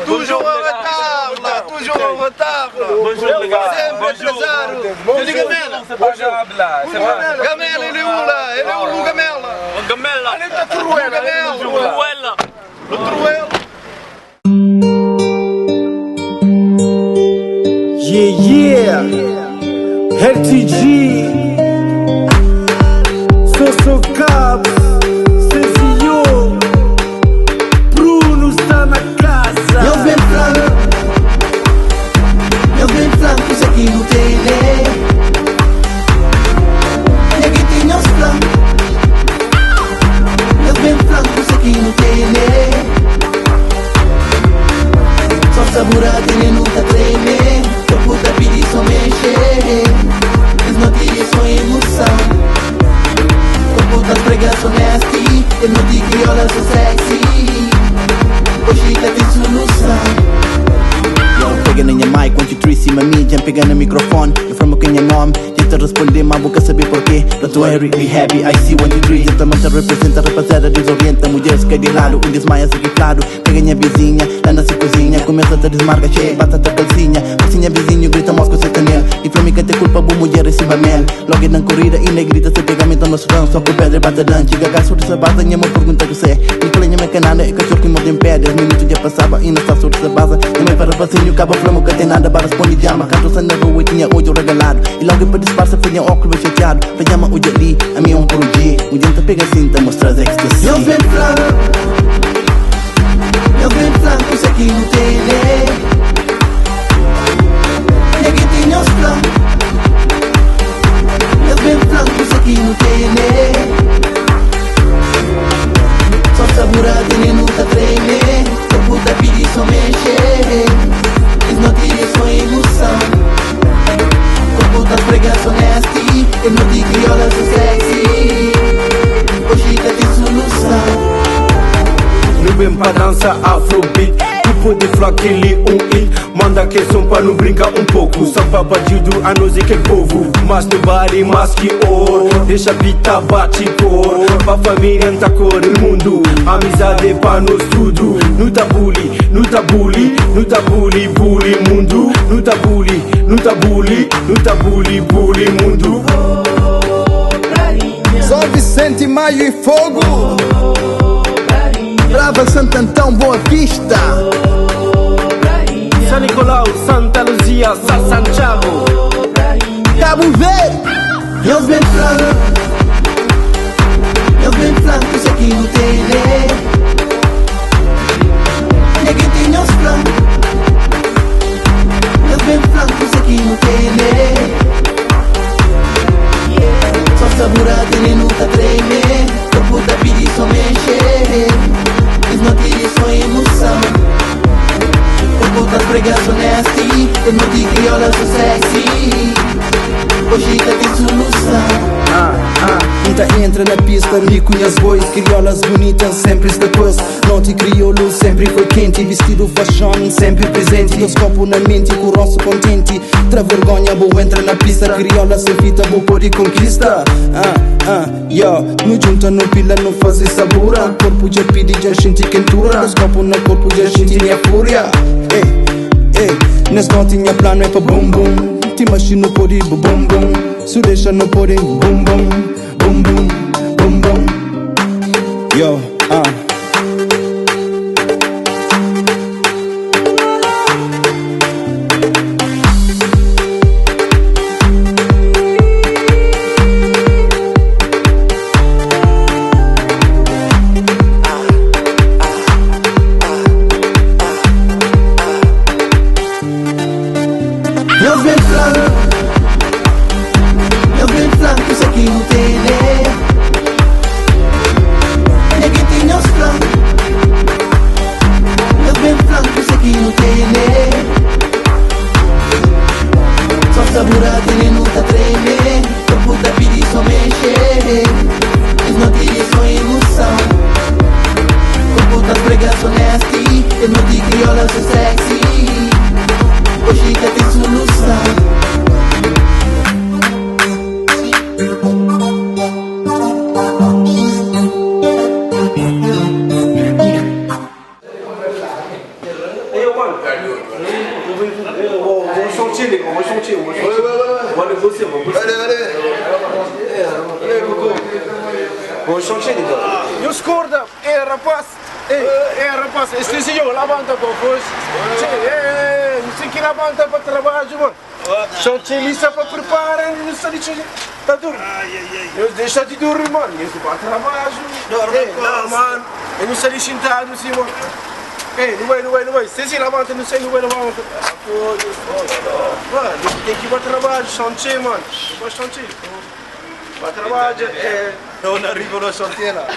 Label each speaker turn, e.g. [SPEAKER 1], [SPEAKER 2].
[SPEAKER 1] Toujours à table, toujours à table.
[SPEAKER 2] Bonjour les gars.
[SPEAKER 1] Sempre atrasado. Eu digo Gamela. Gamela, ele é où là? Ele é où Gamela?
[SPEAKER 2] Gamela.
[SPEAKER 1] Ele está Truela.
[SPEAKER 2] Truela.
[SPEAKER 1] Truela.
[SPEAKER 3] Yeah, RTG, Soso Caps, Cecilio, Bruno está na casa.
[SPEAKER 4] Eu venho franco, isso aqui no tele. Ninguém tem os planos. Eu venho franco, isso aqui no tele. Só saburado e nunca treme. Puta pedi só mexer. As notícias são emoção. Com putas pregas honesty. Eu não digo que elas são sexy. Hoje já tem solução.
[SPEAKER 5] Pega na minha mic, 1, 2, 3, cima mídia, pega no microfone, eu formo quem é nome, tenta responder, mas boca saber porquê. Não tô really happy, I see 1, 2, 3, esta mancha representa, rapaziada desorienta, mulheres cai de lado, um desmaia se claro, pega minha vizinha, anda se cozinha, começa a desmarca, cheia, batata calcinha, vizinha vizinho, grita mosca, se tanel, e pra mim que tem culpa, boa mulher, cima mel, logo na corrida, e na grita, se pegamento no chão, só com pedra, bata dante, gaga, surta, se basa, minha mãe pergunta que você, e pela minha canada, é cachorro que morre em pé, 10 minutos já passava, e não está surta, se basa, minha mãe para vacinho, cabo flamo, que tem nada, para responder llama, canto se na rua, e tinha olho regalado, e logo para disfarça, foi minha óculos chateado, para llama o ali, a minha por um dia, o diante pega cinta, mostra as ecstasy.
[SPEAKER 4] Eu venho franco, isso aqui no tele. Ninguém tem os planos. Eu venho franco, isso aqui no tele. Só saburado e nunca treme. Eu puta pedir só mexer. As notícias são emoção. Com putas pregas honesty. Eu não digo que elas são sexy. Hoje já tem solução.
[SPEAKER 3] No bem pra dança afrobeat, tipo de flow aquele hit. Manda que som pra não brincar um pouco. Só pra bandido a nós e que povo. Mas no body mais que ouro. Deixa a pita bate cor. Pra família não tá cor do mundo. Amizade pra nós tudo. Não tá bully, não tá bully. Não tá bully, bully mundo. Não tá bully, não tá bully. Não tá bully, bully mundo.
[SPEAKER 6] São Vicente, Maio e Fogo. Brava, Santo Antão, Boa Vista.
[SPEAKER 3] São Nicolau, Santa Luzia, São Santiago,
[SPEAKER 6] Cabo Verde.
[SPEAKER 4] Eu venho franco, isso aqui no tele. Ninguém tem os planos. Eu venho franco, isso aqui no tele. Só saburado e nunca treme. Eu puta pedir só mexer. As notícias são emoção. Com putas pregas honesty. Eu não digo que elas são sexy. Hoje já tem solução.
[SPEAKER 6] Então entra na pista, me conhece boys, criolas bonitas, sempre está close. Noite crioulo, sempre foi quente, vestido fashion, sempre presente. Dois copos na mente, com o rosto contente. Tra vergonha, vou entrar na pista, criola sem fita, vou pôr e conquista. No junta, no pila, não fazer sabura. Corpo já pede, já senti quentura. Dois copos no corpo, já senti minha fúria. Nesse noite, minha plano é pra bum bum. Te imagino por ir bum bum. Se deixa no por ir bum bum. Boom boom, boom boom. Yo,
[SPEAKER 4] Eu venho franco, isso aqui no tele. Ninguém tem os planos. Eu venho franco, isso aqui no tele. Só saburado e nunca treme. Eu puta pedir só mexer. As notícias são emoção. Com putas pregas honesty. Eu não digo que elas são sexy. Hoje já tem solução.
[SPEAKER 3] Vou chantier, les gars, on va chantier. On va le bosser, on va bosser. Allez, beaucoup. Vou chantier, les gars.
[SPEAKER 1] Eu escorda, rapaz. Rapaz, esqueci eu, levanta para hoje. Não sei que levanta para trabalho, mano. Chantier lista para preparar, não sei se está dormindo. Eu deixo de dormir, mano. Eu vou para trabalho. Não, mano. Eu não sei sentado, assim, mano. Não vai. Se levanta, não sei, não vai levantar. Mano, tem que ir para trabalho, chantier, mano. Para chantier. Para trabalho, não arrivo no chantier lá.